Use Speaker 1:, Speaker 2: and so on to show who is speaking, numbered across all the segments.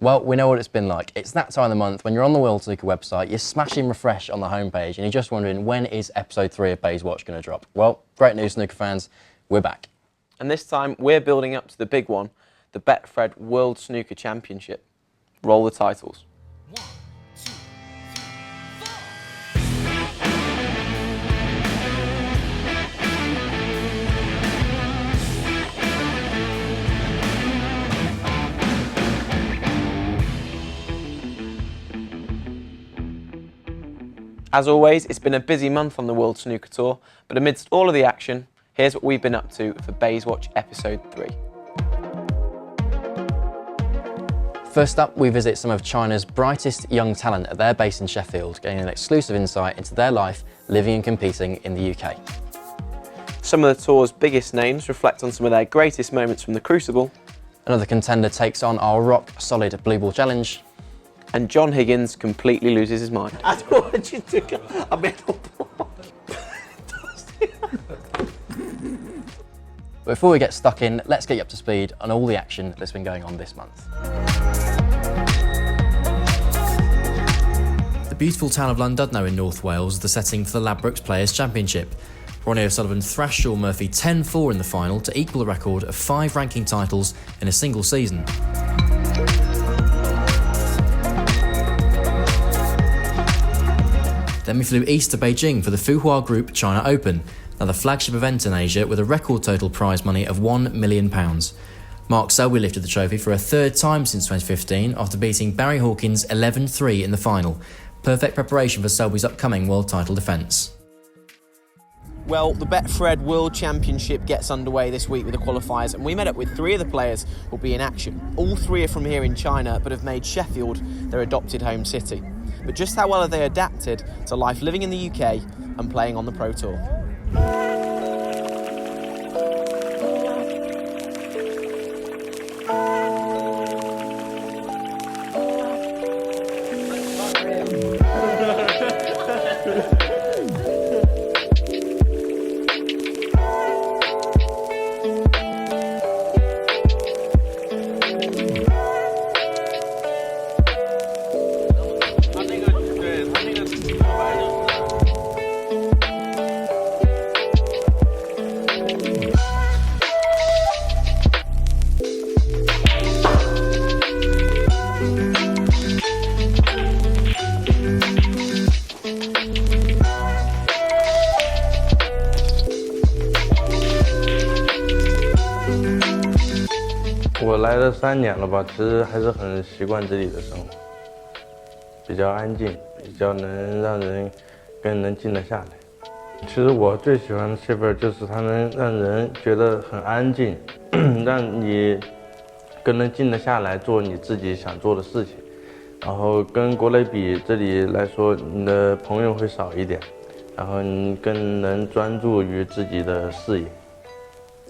Speaker 1: Well, we know what it's been like. It's that time of the month when you're on the World Snooker website, you're smashing refresh on the homepage, and you're just wondering, when is episode 3 of Baize Watch going to drop? Well, great news, snooker fans, we're back.
Speaker 2: And this time, we're building up to the big one, the Betfred World Snooker Championship. Roll the titles. As always, it's been a busy month on the World Snooker Tour, but amidst all of the action, here's what we've been up to for Baize Watch Episode 3.
Speaker 1: First up, we visit some of China's brightest young talent at their base in Sheffield, getting an exclusive insight into their life living and competing in the UK.
Speaker 2: Some of the tour's biggest names reflect on some of their greatest moments from the Crucible.
Speaker 1: Another contender takes on our rock-solid Blue Ball Challenge.
Speaker 2: And John Higgins completely loses his mind.
Speaker 3: I don't want you to get a metal ball.
Speaker 1: Before we get stuck in, let's get you up to speed on all the action that's been going on this month. The beautiful town of Llandudno in North Wales is the setting for the Ladbrokes Players' Championship. Ronnie O'Sullivan thrashed Sean Murphy 10-4 in the final to equal the record of 5 ranking titles in a single season. Then we flew east to Beijing for the Fuhua Group China Open, another flagship event in Asia with a record total prize money of £1 million. Mark Selby lifted the trophy for a third time since 2015 after beating Barry Hawkins 11-3 in the final. Perfect preparation for Selby's upcoming world title defence.
Speaker 2: Well, the Betfred World Championship gets underway this week with the qualifiers, and we met up with 3 of the players who will be in action. All 3 are from here in China, but have made Sheffield their adopted home city. But just how well have they adapted to life living in the UK and playing on the Pro Tour?
Speaker 4: 我来了3年了吧，其实还是很习惯这里的生活，比较安静，比较能让人更能静得下来。其实我最喜欢的 Sheffield 就是它能让人觉得很安静，让你更能静得下来做你自己想做的事情。然后跟国内比，这里来说你的朋友会少一点，然后你更能专注于自己的事业。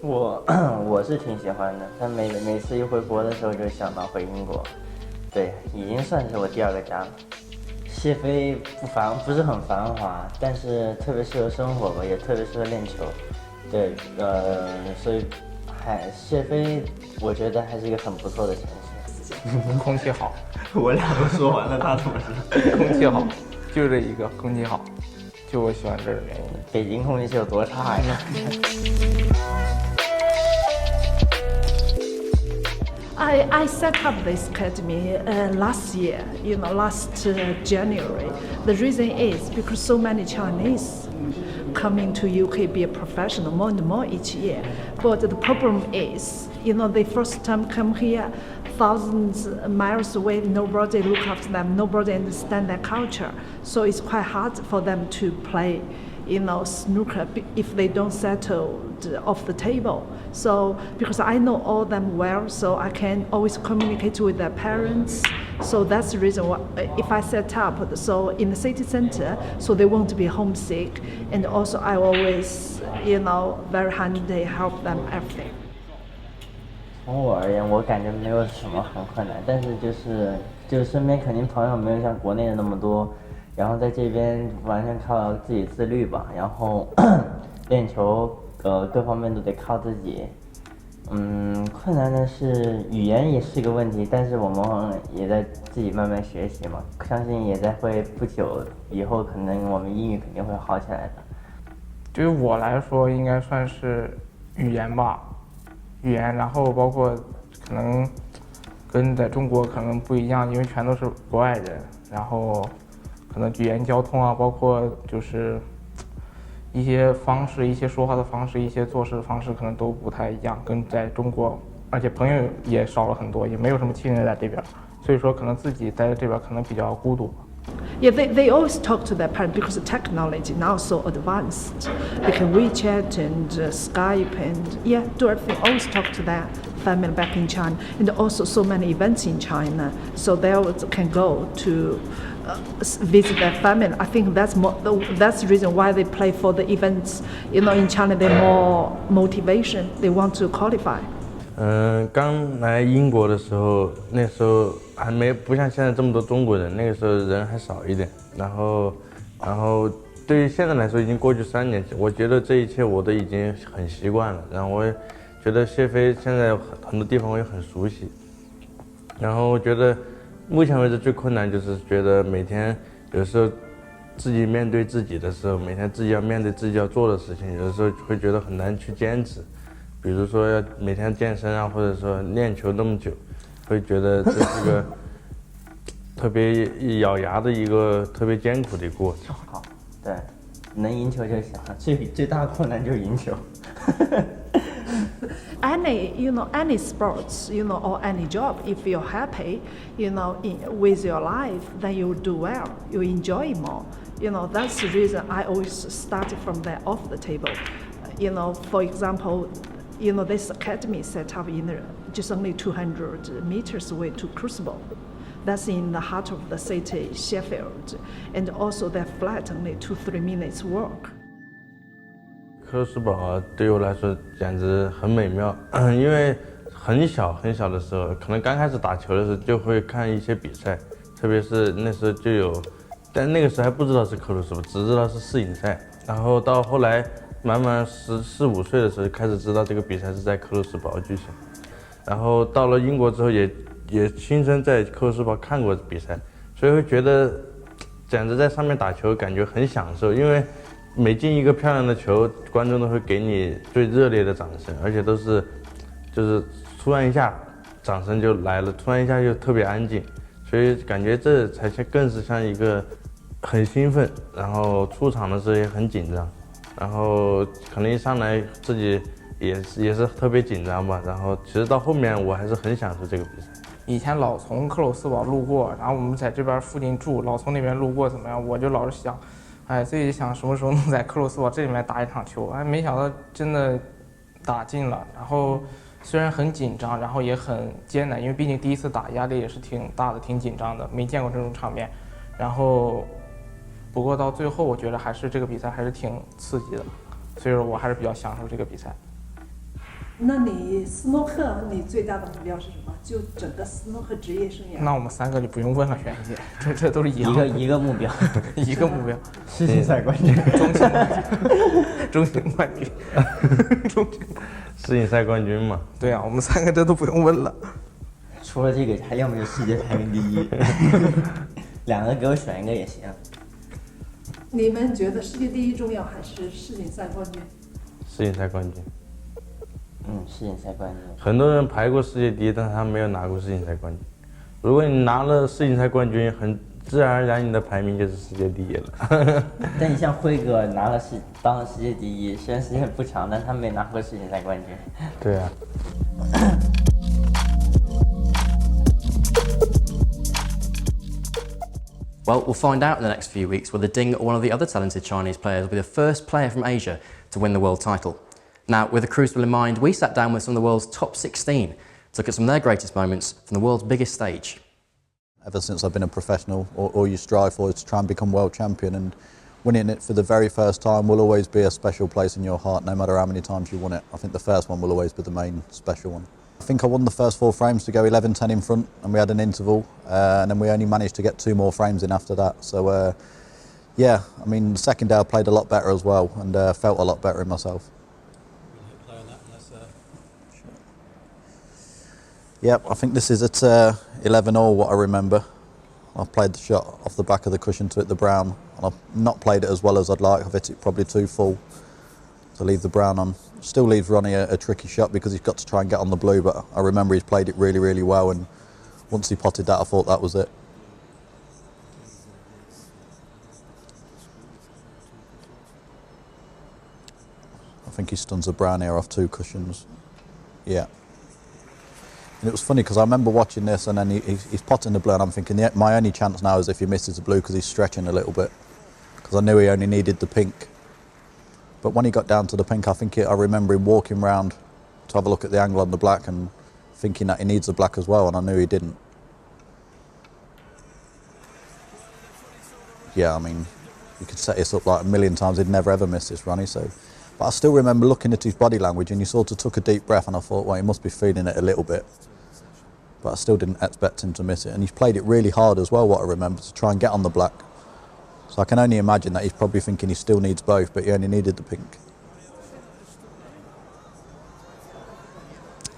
Speaker 3: 我是挺喜欢的，但每次一回国的时候就想到回英国，对，已经算是我第2个家了。谢飞不是很繁华，但是特别适合生活吧，也特别适合练球。对，所以谢飞我觉得还是一个很不错的城市。
Speaker 5: 空气好，
Speaker 3: 我俩都说完了，他怎么是？
Speaker 5: 空气好，就这一个空气好，就我喜欢这儿的原因。
Speaker 3: 北京空气是有多差呀
Speaker 6: I set up this academy last year, last January. The reason is because so many Chinese coming to UK be a professional more and more each year. But the problem is, they first time come here, thousands of miles away, nobody look after them, nobody understand their culture. So it's quite hard for them to play, snooker if they don't settle off the table. So because I know all them well, so I can always communicate with their parents. So that's the reason why if I set up so in the city center, so they won't be homesick, and also I always very handy help them everything.
Speaker 3: 从我而言，我感觉没有什么很困难，但是就是身边肯定朋友没有像国内的那么多，然后在这边完全靠自己自律吧，然后练球各方面都得靠自己，困难的是语言也是个问题，但是我们也在自己慢慢学习嘛，相信也在会不久以后，可能我们英语肯定会好起来的。
Speaker 5: 对于我来说，应该算是语言吧，语言，然后包括可能跟在中国可能不一样，因为全都是国外人，然后可能语言、交通啊，包括就是一些方式、一些说话的方式、一些做事的方式，可能都不太一样，跟在中国，而且朋友也少了很多，也没有什么亲人在这边，所以说可能自己待在这边可能比较孤独。
Speaker 6: Yeah, they always talk to their parents because the technology now so advanced. They can WeChat and Skype and yeah, do everything. Always talk to their family back in China, and also so many events in China, so they can go to visit their family. I think that's the reason why they play for the events. You know, in China, they're more motivation. They want to qualify.
Speaker 4: 刚来英国的时候，那时候还不像现在这么多中国人，那个时候人还少一点。然后对于现在来说，已经过去3年，我觉得这一切我都已经很习惯了。然后我也觉得谢飞现在很多地方我也很熟悉。然后我觉得目前为止最困难就是觉得每天有时候自己面对自己的时候，每天自己要面对自己要做的事情，有的时候会觉得很难去坚持。比如说要每天健身啊，或者说练球那么久，会觉得这是个特别咬牙的一个特别艰苦的过程。
Speaker 3: 好，对，能赢球就行了，最大的困难就是赢球。
Speaker 6: Any sports, or any job, if you're happy, with your life, then you do well. You enjoy more. That's the reason I always started from there off the table. For example, this academy set up just only 200 meters away to Crucible. That's in the heart of the city, Sheffield, and also their flat only 2-3 minutes walk.
Speaker 4: 科斯堡对我来说简直很美妙，因为很小的时候，可能刚开始打球的时候就会看一些比赛，特别是那时候就有，但那个时候还不知道是克鲁斯堡，只知道是世锦赛，然后到后来慢慢14、15岁的时候开始知道这个比赛是在克鲁斯堡举行，然后到了英国之后也亲身在克鲁斯堡看过比赛，所以会觉得简直在上面打球感觉很享受，因为每进一个漂亮的球，观众都会给你最热烈的掌声，而且都是就是突然一下掌声就来了，突然一下就特别安静，所以感觉这才更是像一个很兴奋，然后出场的时候也很紧张。然后可能一上来自己也是特别紧张吧，然后其实到后面我还是很享受这个比赛。
Speaker 5: 以前老从克鲁斯堡路过，然后我们在这边附近住，老从那边路过怎么样？我就老是想，自己想什么时候能在克鲁斯堡这里面打一场球，没想到真的打进了。然后虽然很紧张，然后也很艰难，因为毕竟第一次打，压力也是挺大的，挺紧张的，没见过这种场面。然后不过到最后，我觉得还是这个比赛还是挺刺激的，所以说我还是比较享受这个比赛。
Speaker 6: 那你斯诺克，你最大的目标是什么？就整个斯诺克职业生涯？
Speaker 5: 那我们3个就不用问了，袁姐，这都是一样的。
Speaker 3: 一个目标，
Speaker 5: 一个目标，
Speaker 3: 世锦赛冠军，
Speaker 5: 中型冠军，
Speaker 4: 世锦赛冠军嘛。
Speaker 5: 对啊，我们3个这都不用问了。
Speaker 3: 除了这个，还要么就世界排名第1，2个给我选一个也行。
Speaker 6: 你们觉得世界第1重要还是世锦赛冠军？
Speaker 4: 世锦赛冠军。
Speaker 3: 世锦赛冠军。
Speaker 4: 很多人排过世界第1，但是他没有拿过世锦赛冠军。如果你拿了世锦赛冠军，很自然而然你的排名就是世界第1了。
Speaker 3: 但你像辉哥当了世界第1，虽然时间不长，但他没拿过世锦赛冠军。
Speaker 4: 对啊。
Speaker 1: Well, we'll find out in the next few weeks whether Ding or one of the other talented Chinese players will be the first player from Asia to win the world title. Now, with the Crucible in mind, we sat down with some of the world's top 16 to look at some of their greatest moments from the world's biggest stage.
Speaker 7: Ever since I've been a professional, all you strive for is to try and become world champion, and winning it for the very first time will always be a special place in your heart, no matter how many times you won it. I think the first one will always be the main special one. I think I won the first 4 frames to go 11-10 in front, and we had an interval, and then we only managed to get 2 more frames in after that. So, yeah, I mean, the second day I played a lot better as well, and felt a lot better in myself. Yep, I think this is at 11 all, what I remember. I've played the shot off the back of the cushion to hit the brown, and I've not played it as well as I'd like. I've hit it probably too full to leave the brown on. Still leaves Ronnie a tricky shot because he's got to try and get on the blue, but I remember he's played it really, really well, and once he potted that, I thought that was it. I think he stuns the brown here off 2 cushions. Yeah. And it was funny because I remember watching this and then he's potting the blue and I'm thinking, yeah, my only chance now is if he misses the blue because he's stretching a little bit. Because I knew he only needed the pink. But when he got down to the pink, I remember him walking round to have a look at the angle on the black and thinking that he needs the black as well, and I knew he didn't. Yeah, I mean, you could set this up like a million times, he'd never ever miss this, Ronnie. So, but I still remember looking at his body language and he sort of took a deep breath and I thought, well, he must be feeling it a little bit. But I still didn't expect him to miss it. And he's played it really hard as well, what I remember, to try and get on the black. So I can only imagine that he's probably thinking he still needs both, but he only needed the pink.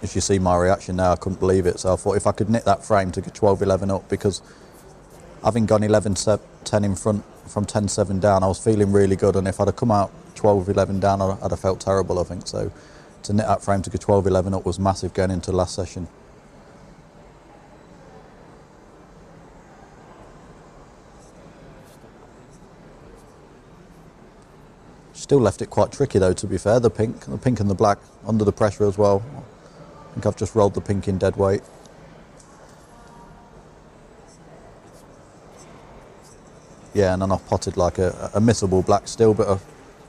Speaker 7: As you see my reaction now, I couldn't believe it. So I thought if I could knit that frame to get 12-11 up, because having gone 11-10 in front from 10-7 down, I was feeling really good. And if I'd have come out 12-11 down, I'd have felt terrible, I think. So to knit that frame to get 12-11 up was massive going into the last session. Still left it quite tricky though, to be fair, the pink and the black under the pressure as well. I think I've just rolled the pink in dead weight. Yeah, and then I've potted like a missable black still, but I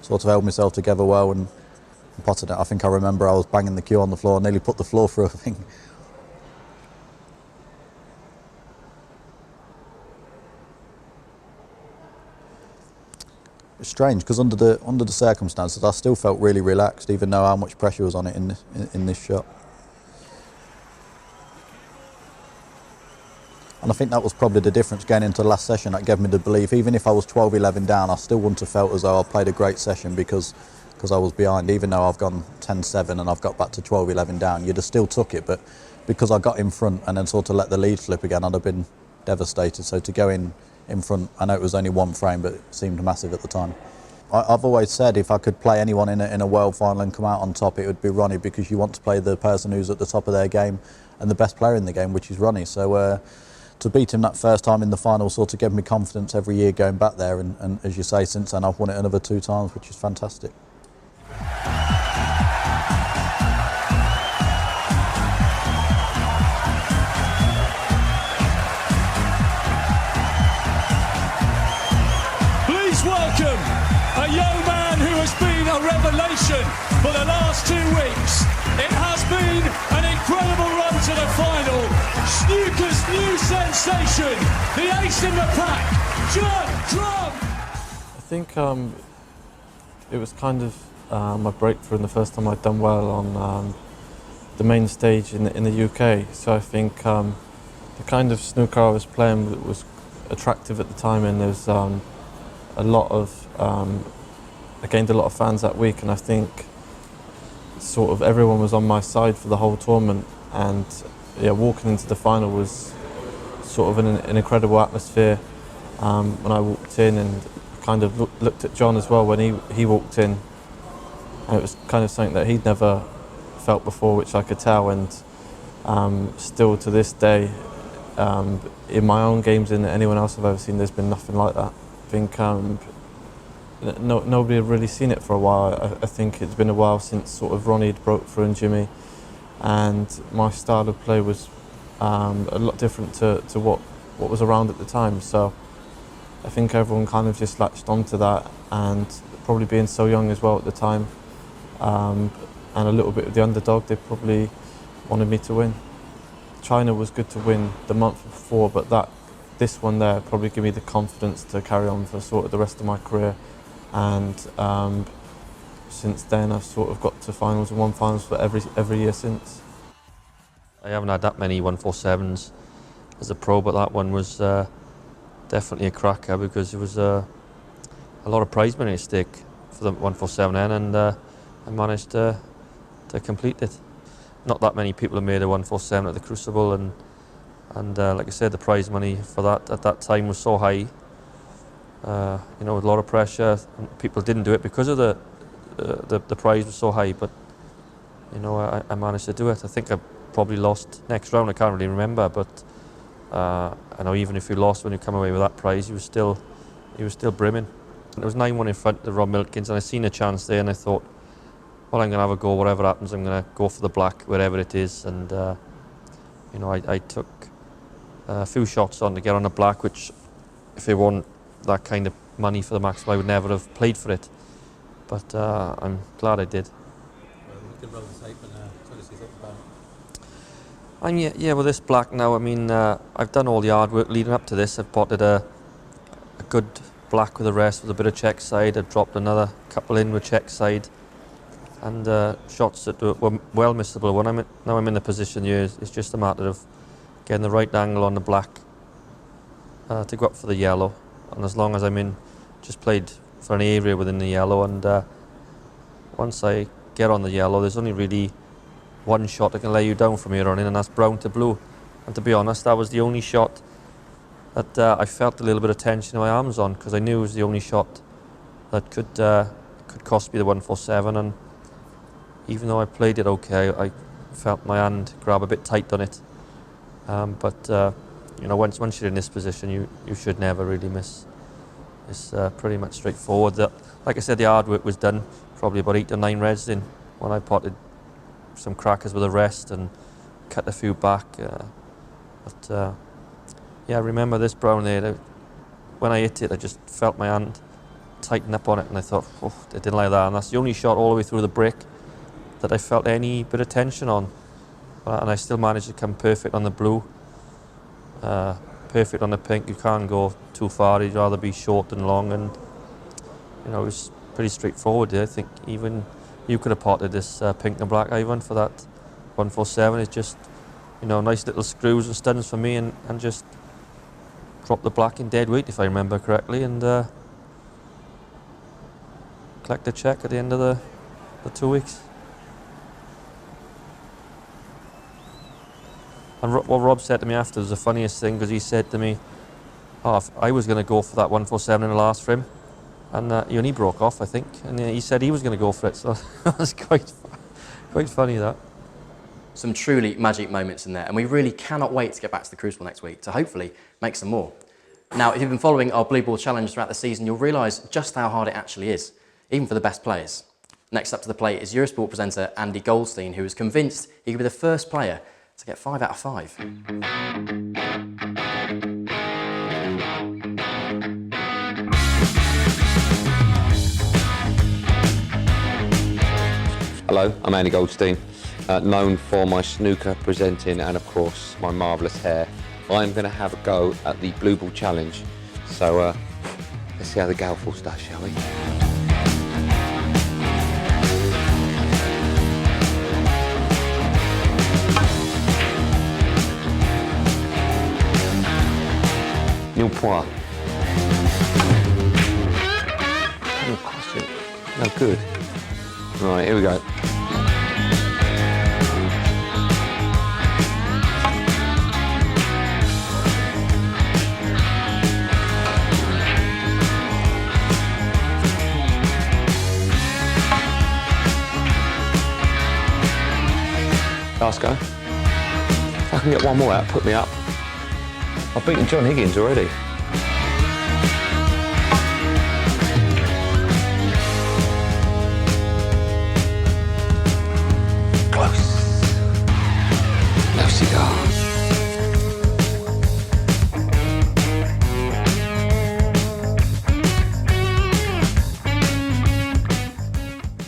Speaker 7: sort of held myself together well and potted it. I think I remember I was banging the cue on the floor, nearly put the floor through, I think. It's strange because under the circumstances I still felt really relaxed, even though how much pressure was on it in this shot. And I think that was probably the difference going into the last session. That gave me the belief, even if I was 12-11 down, I still wouldn't have felt as though I played a great session because I was behind. Even though I've gone 10-7 and I've got back to 12-11 down, you'd have still took it. But because I got in front and then sort of let the lead slip again, I'd have been devastated. So to go in front, I know it was only one frame, but it seemed massive at the time. I've always said if I could play anyone in a world final and come out on top, it would be Ronnie, because you want to play the person who's at the top of their game and the best player in the game, which is Ronnie. So to beat him that first time in the final sort of gave me confidence every year going back there, and as you say, since then I've won it another 2 times, which is fantastic.
Speaker 8: Welcome a young man who has been a revelation for the last 2 weeks. It has been an incredible run to the final. Snooker's new sensation, the ace in the pack, John Drum.
Speaker 4: I think it was kind of my breakthrough and the first time I'd done well on the main stage in the UK. So I think the kind of snooker I was playing was attractive at the time, and there's a lot of I gained a lot of fans that week, and I think sort of everyone was on my side for the whole tournament. And yeah, walking into the final was sort of an incredible atmosphere when I walked in, and kind of looked at John as well when he walked in, and it was kind of something that he'd never felt before, which I could tell. And still to this day, in my own games and anyone else I've ever seen, there's been nothing like that. I think nobody had really seen it for a while. I think it's been a while since sort of Ronnie had broke through and Jimmy, and my style of play was a lot different to what was around at the time. So I think everyone kind of just latched onto that, and probably being so young as well at the time, and a little bit of the underdog, they probably wanted me to win. China was good to win the month before, but this one there probably gave me the confidence to carry on for sort of the rest of my career. And since then I've sort of got to finals and won finals for every year since.
Speaker 9: I haven't had that many 147s as a pro, but that one was definitely a cracker, because there was a lot of prize money at stake for the 147N, and I managed to complete it. not that many people have made a 147 at the Crucible, and like I said, the prize money for that at that time was so high. You know, with a lot of pressure, and people didn't do it because of the prize was so high. But you know, I managed to do it. I think I probably lost next round. I can't really remember, but I know even if you lost when you come away with that prize, he was still brimming. It was 9-1 in front of Rob Milkins, and I seen a chance there, and I thought, well, I'm going to have a go. Whatever happens, I'm going to go for the black wherever it is. And you know, I took a few shots on to get on the black, which if it wasn't that kind of money for the maximum, I would never have played for it. But I'm glad I did. I'm yeah, with this black now, I mean, I've done all the hard work leading up to this. I've potted a good black with the rest with a bit of check side. I've dropped another couple in with check side, and shots that were well missable. When now I'm in the position here, it's just a matter of getting the right angle on the black to go up for the yellow. And as long as I'm in, just played for an area within the yellow, and once I get on the yellow, there's only really one shot that can lay you down from here on in, and that's brown to blue. And to be honest, that was the only shot that I felt a little bit of tension in my arms on, because I knew it was the only shot that could cost me the 147. And even though I played it okay, I felt my hand grab a bit tight on it. But you know, once you're in this position, you should never really miss. It's pretty much straightforward. Like I said, the hard work was done. Probably about 8 or 9 reds in when I potted some crackers with a rest and cut a few back. But yeah, I remember this brown there. When I hit it, I just felt my hand tighten up on it, and I thought, oh, I didn't like that. And that's the only shot all the way through the brick that I felt any bit of tension on. And I still managed to come perfect on the blue, perfect on the pink. You can't go too far. You'd rather be short than long. And you know, it was pretty straightforward there. I think even you could have potted this pink and black, Ivan, for that 147. It's just, you know, nice little screws and stuns for me, and just drop the black in dead weight, if I remember correctly, and collect the check at the end of the 2 weeks. And what Rob said to me after was the funniest thing, because he said to me, oh, if I was going to go for that 147 in the last for him, and he only broke off, I think, and he said he was going to go for it, so that was quite funny, that.
Speaker 1: Some truly magic moments in there, and we really cannot wait to get back to the Crucible next week to hopefully make some more. Now, if you've been following our Blue Ball Challenge throughout the season, you'll realise just how hard it actually is, even for the best players. Next up to the plate is Eurosport presenter Andy Goldstein, who was convinced he could be the first player to get 5 out of 5.
Speaker 10: Hello, I'm Andy Goldstein, known for my snooker presenting and of course my marvellous hair. I'm going to have a go at the Blue Ball Challenge, so let's see how the Galfall does, shall we? Nil point. No good. Right, here we go. Last go. If I can get one more out, put me up. I've beaten John Higgins already. Close. No cigar.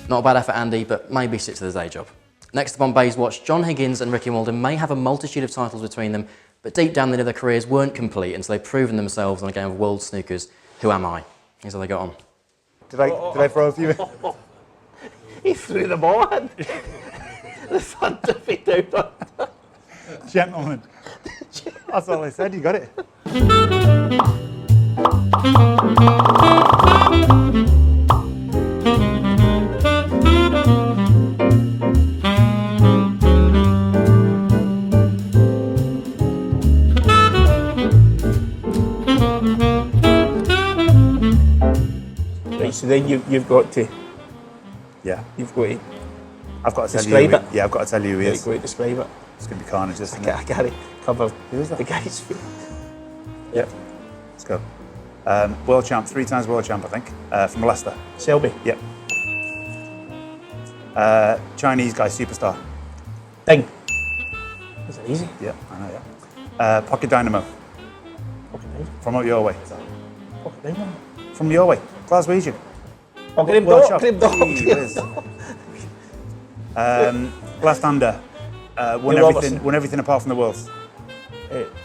Speaker 1: Not a bad effort, Andy, but maybe stick to the day job. Next up on Baize Watch, John Higgins and Ricky Walden may have a multitude of titles between them, but deep down they know their careers weren't complete until they'd proven themselves on a game of World Snookers. Who am I? Here's how they got on.
Speaker 11: Did I throw a few in?
Speaker 2: He threw them all in. The scientific dude.
Speaker 11: Gentlemen. That's all I said, you got it.
Speaker 12: So then you've got to.
Speaker 11: Yeah.
Speaker 12: You've got to.
Speaker 11: I've got to
Speaker 12: describe
Speaker 11: tell you.
Speaker 12: it.
Speaker 11: Yeah, I've got to tell you who he is.
Speaker 12: You've got to describe it.
Speaker 11: It's going to be carnage, isn't it?
Speaker 12: I can't cover
Speaker 11: Who is that?
Speaker 12: the guy's feet.
Speaker 11: Yep. Let's go. World champ, 3 times world champ, I think, from Leicester.
Speaker 12: Selby.
Speaker 11: Yep. Chinese guy, superstar.
Speaker 12: Ding. Is it easy?
Speaker 11: Yeah, I know, yeah. Pocket Dynamo.
Speaker 12: Pocket Dynamo.
Speaker 11: From up your way.
Speaker 12: Pocket Dynamo.
Speaker 11: From your way. Glaswegian.
Speaker 12: Oh, Graham
Speaker 11: World
Speaker 12: Dog.
Speaker 11: champ.
Speaker 12: Graham Dog.
Speaker 11: Jeez. Left-hander. Won everything apart from the Worlds.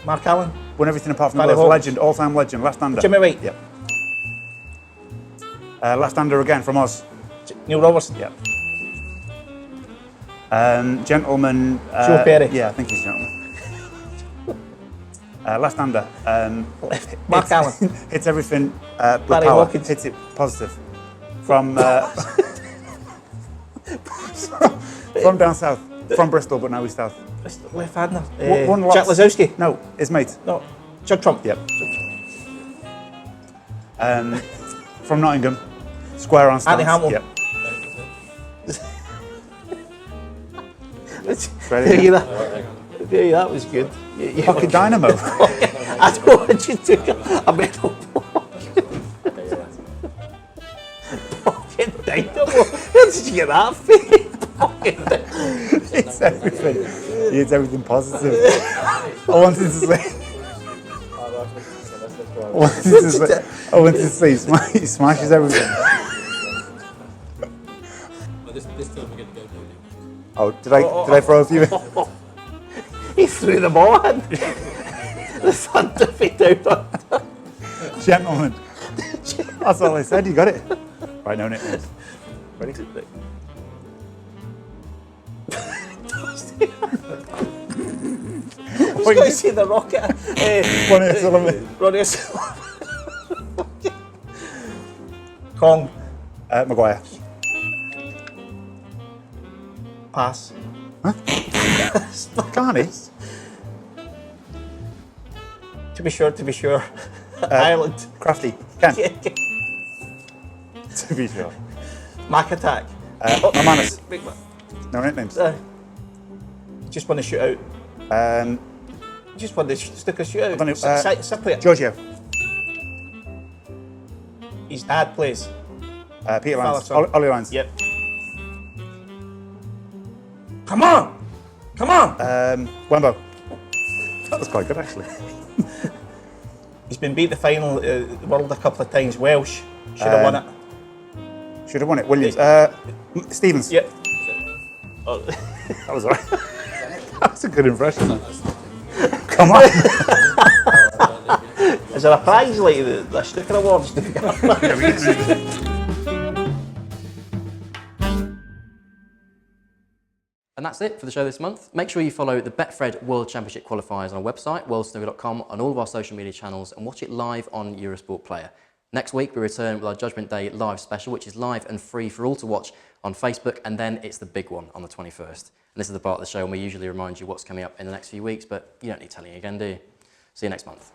Speaker 12: Mark Allen.
Speaker 11: Won everything apart from
Speaker 12: Barry
Speaker 11: the Worlds.
Speaker 12: Hawkins.
Speaker 11: Legend, all-time legend. Left-hander.
Speaker 12: Jimmy White.
Speaker 11: Yep. Left-hander again from Oz.
Speaker 12: Neil Robertson.
Speaker 11: Yep. Gentleman.
Speaker 12: Joe Perry.
Speaker 11: Yeah, I think he's a gentleman. Left-hander.
Speaker 12: Mark Allen.
Speaker 11: Hits everything with
Speaker 12: Barry
Speaker 11: power.
Speaker 12: Hawkins.
Speaker 11: Hits it positive. From from down south. From Bristol, but now he's south.
Speaker 12: Left-hander.
Speaker 11: One
Speaker 12: Jack
Speaker 11: loss.
Speaker 12: Lazowski.
Speaker 11: No, his mate.
Speaker 12: No. Jug Trump.
Speaker 11: Yep. From Nottingham. Square on stance.
Speaker 12: Andy Hamill.
Speaker 11: Yep.
Speaker 12: That was good.
Speaker 11: Pocket Dynamo.
Speaker 12: I don't want you to go a medal. Pocket Dynamo. Where did you get that from?
Speaker 11: It's everything. It's everything positive. I wanted to say. I wanted to say he smashes everything.
Speaker 13: This time we're going to go no.
Speaker 11: Oh, did I throw a few in?
Speaker 12: He threw the ball in. The thunder feet out.
Speaker 11: Gentlemen. That's all I said, you got it. Right, no nicknames. Ready?
Speaker 12: I was going to say the rocket.
Speaker 11: Ronnie O'Sullivan.
Speaker 12: Ronnie O'Sullivan. Kong.
Speaker 11: Maguire.
Speaker 12: Pass.
Speaker 11: Huh? Can't he?
Speaker 12: To be sure. Ireland.
Speaker 11: Crafty. Ken. To be sure.
Speaker 12: Mac Attack.
Speaker 11: Amanis.
Speaker 12: Big man.
Speaker 11: No nicknames.
Speaker 12: Just won the shootout. Just won the sticker shootout. Cypriot.
Speaker 11: Giorgio.
Speaker 12: His dad plays.
Speaker 11: Peter Lyons.
Speaker 12: Fallon.
Speaker 11: Ollie Lyons.
Speaker 12: Yep. Come on!
Speaker 11: Wembo. That was quite good, actually.
Speaker 12: He's been beat the final the world a couple of times. Welsh. Should have won it.
Speaker 11: Should have won it. Williams. Stevens.
Speaker 12: Yep.
Speaker 11: That was alright. That was a good impression. Come on.
Speaker 12: Is there a prize like the sticker awards?
Speaker 1: And that's it for the show this month. Make sure you follow the Betfred World Championship qualifiers on our website, worldsnooker.com, on all of our social media channels, and watch it live on Eurosport Player. Next week, we return with our Judgment Day live special, which is live and free for all to watch on Facebook, and then it's the big one on the 21st. And this is the part of the show when we usually remind you what's coming up in the next few weeks, but you don't need telling again, do you? See you next month.